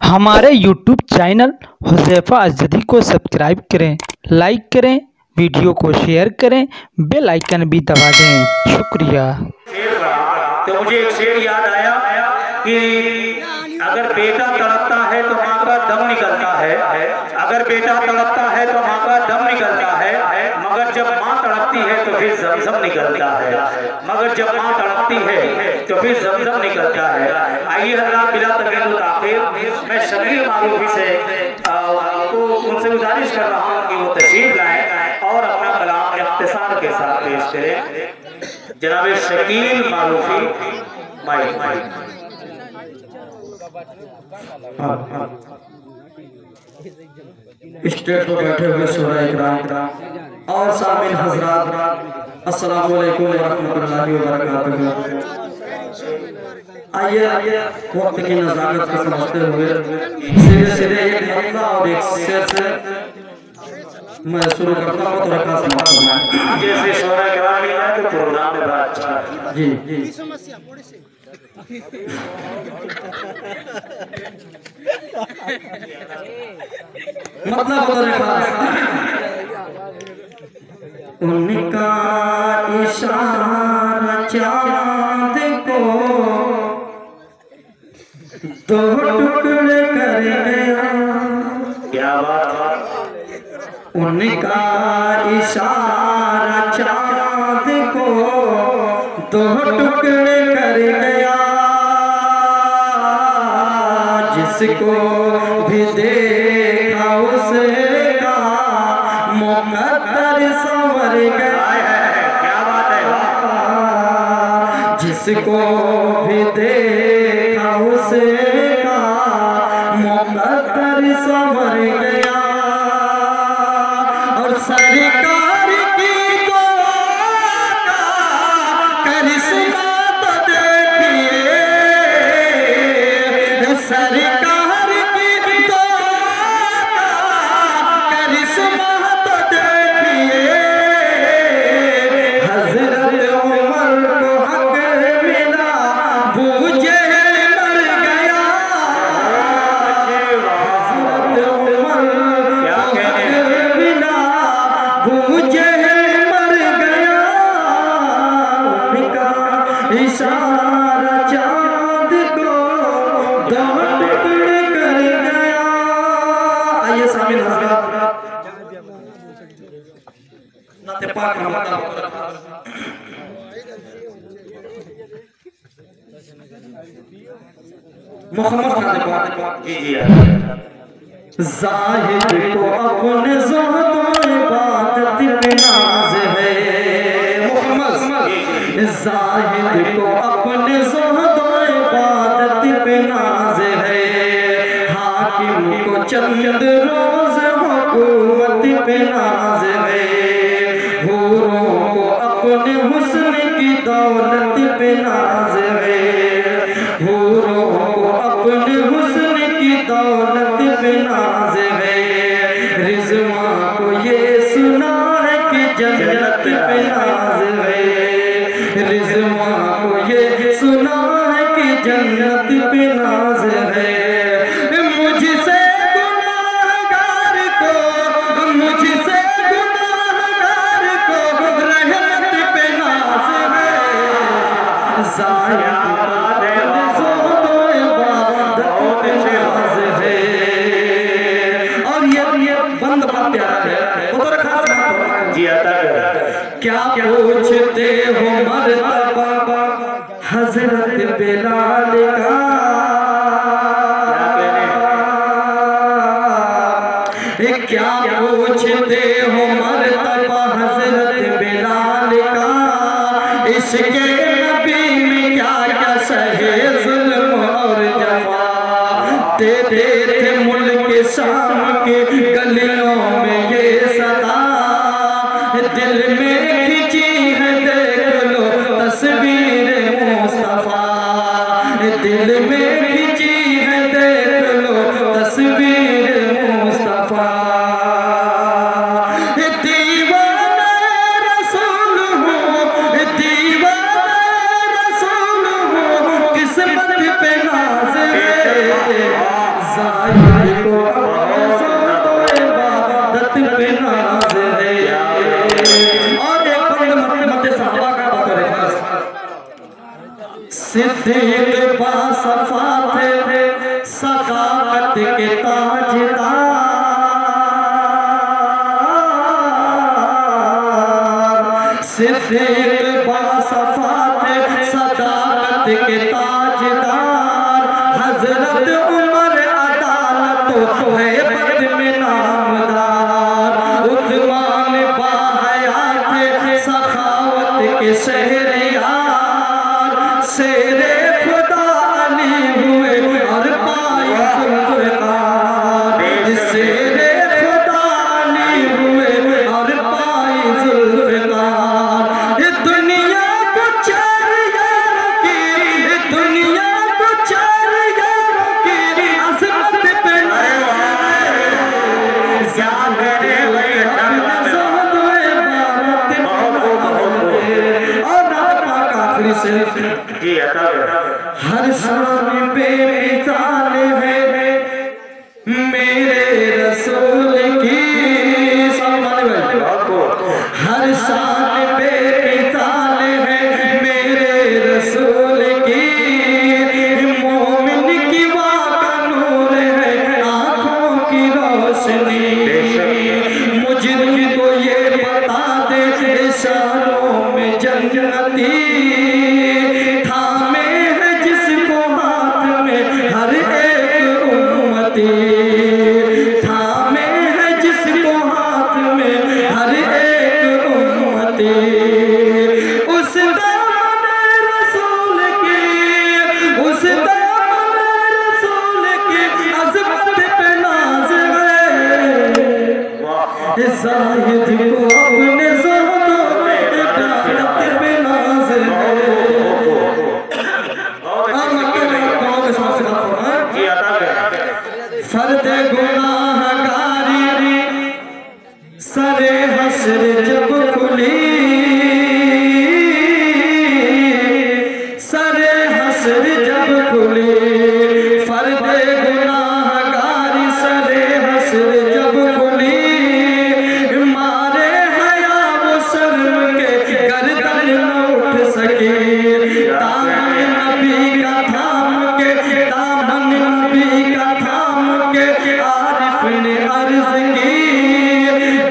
हमारे YouTube channel Huzaifa अज़दी को subscribe करें, लाइक करें, वीडियो को शेयर करें, बेल आइकन भी दबा दें। शुक्रिया। तो मुझे एक शेर याद आया कि अगर बेटा तड़पता है तो माँ का दम निकलता है, अगर बेटा तड़पता है तो माँ का दम निकलता है, मगर जब माँ तड़पती है तो फिर ज़मज़म निकलता है, मगर जब माँ तड़पती है तो फिर ज़मज़म निकलता है। आइए हज़रात बिला तकल्लुफ़ ताख़ीर मैं शकील मारूफ़ी से आपको उनसे गुजारिश कर रहा हूँ कि वो तशरीफ लाएं और अपना कलाम इख्तिसार के साथ पेश करें। जनाब शकील मारूफ़ी माइक स्टेज पर बैठे हुए शोहराए किराम और सामिन हज़रात, अस्सलामु अलैकुम व रहमतुल्लाहि व बरकातुहू। आइए वक्त की नज़ाकत को समझते हुए सीधे सीधे एक मरना और एक शेर से मैं शुरू करता हूँ। तो रखा समाप्त जैसे शोहराए किराम की है तो प्रोग्राम में बात अच्छा जी जी मतलब तो रखा उनका इशारा चांद को दो टुकड़े कर गया। क्या बात। उनका इशारा चांद को दो टुकड़े कर गया। जिसको भी देखा उसका मुकद्दर संवर गया। क्या बात है। जिसको भी देखा उसका मुकद्दर संवर गया। और सरकार की तो करिश्मा तो देखिए, सरकार की तो करिश्मा तो देखिए। हजरत उमर को हक मिला, अबू जहल मर गया। हजरत उमर को हक मिला, अबू जहल मर गया। उनका इशारा चांद को दो टुकड़े कर गया। आइए सामिन हज़रात, नाते पाक मोहम्मद नाते पाक जी जी ज़ाहिद को अपने ज़ोहद इबादत पे नाज़ है। मोहम्मद ज़ाहिद को अपने ज़ोहद इबादत पे नाज़ है। हाकिम को चंद रोज़ हुकूमत पे नाज़ है। हूरों को अपने हुस्न की दौलत पे नाज़ है। हूरों को अपने हुस्न की दौलत पे नाज़ है। रिज़वा को ये सुना है कि जन्नत पे नाज़ है। रिज़वा को ये सुना है कि जन्नत पे नाज़ है। मुझसे गुनाहगार को, मुझसे गुनाहगार को रहमत पे नाज़ है। ज़ाया बंद बड़ा प्यारा है। वो तो रखा जी आता क्या पूछते हो मर्तबा हजरत बिलाल का। क्या पूछते हो मर्तबा हजरत बिलाल का। इसके नबी में क्या क्या सहे जुल्म और जफा। देते थे मुल्क शाम के गलियों में ये सदा। दिल में खिंची है देख लो तस्वीर मुस्तफा। दिल में खिंची है देख लो तस्वीर मुस्तफा। दीवाना रसूल हूँ, दीवाना रसूल हूँ, किस्मत पे नाज़ है। जाहिद को अपने ज़ोर इबादत पे नाज है। और एक बंद मत सहाबा का बतौर सिद्दीक बासफा थे सखावत के ताजदार, सिद्दीक बासफा थे सखावत के ताजदार, हजरत उमर अदालत हैबत में नामदार, उस्मान बाहयात थे सखावत के शहरियार, शेरे खुदा अली हुए और पाई जुल्फ़िकार, शेरे खुदा अली हुए और पाई जुल्फ़िकार। ये दुनिया को चार यारों की, ये दुनिया को चार यारों की अज़मत पे हर शान बेमिसाल है मेरे रसूल की, हर शान बेमिसाल है मेरे रसूल की, मोमिन की वाका नूर है आँखों की रोशनी, मुझे तो ये बता दे इशारों में जन्नती थामे है जिसको हाथ में हर एक उम्मती, थामे है जिसको हाथ में हर एक उम्मती, उस दामन रसूल की, उस दामन रसूल की अज़मत पे नाज़ है। ज़ाहिद को अपने ज़ोहदों में इबादत पे नाज़ है। फर्द गुनाहगारी सरे हश्र जब खुली, सरे हश्र जब खुली, फर्द गुनाहगारी सरे हश्र जब खुली, मारे हया वो शर्म के गर्दन न उठ सकी, दामन नबी का थाम के, दामन नबी का थाम के आरिफ ने अर्ज की,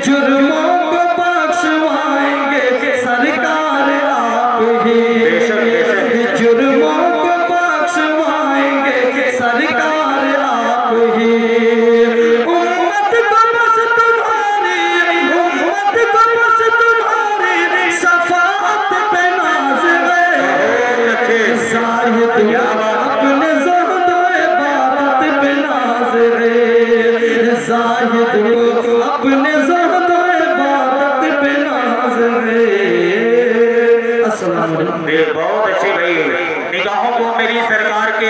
जुर्मों को बख्शवाएंगे सरकार आप ही, जुर्मों को बख्शवाएंगे सरकार आप ही, उम्मत को बस तुम्हारी, उम्मत को बस तुम्हारी शफाअत पे नाज़ है। ज़ाहिद अपने ज़ोहदो इबादत पे नाज़ है, ज़ाहिद को अपने ज़ोहदो इबादत पे नाज़ है। अस्सलाम वालेकुम। बहुत अच्छी भाई, निगाहों को मेरी सरकार के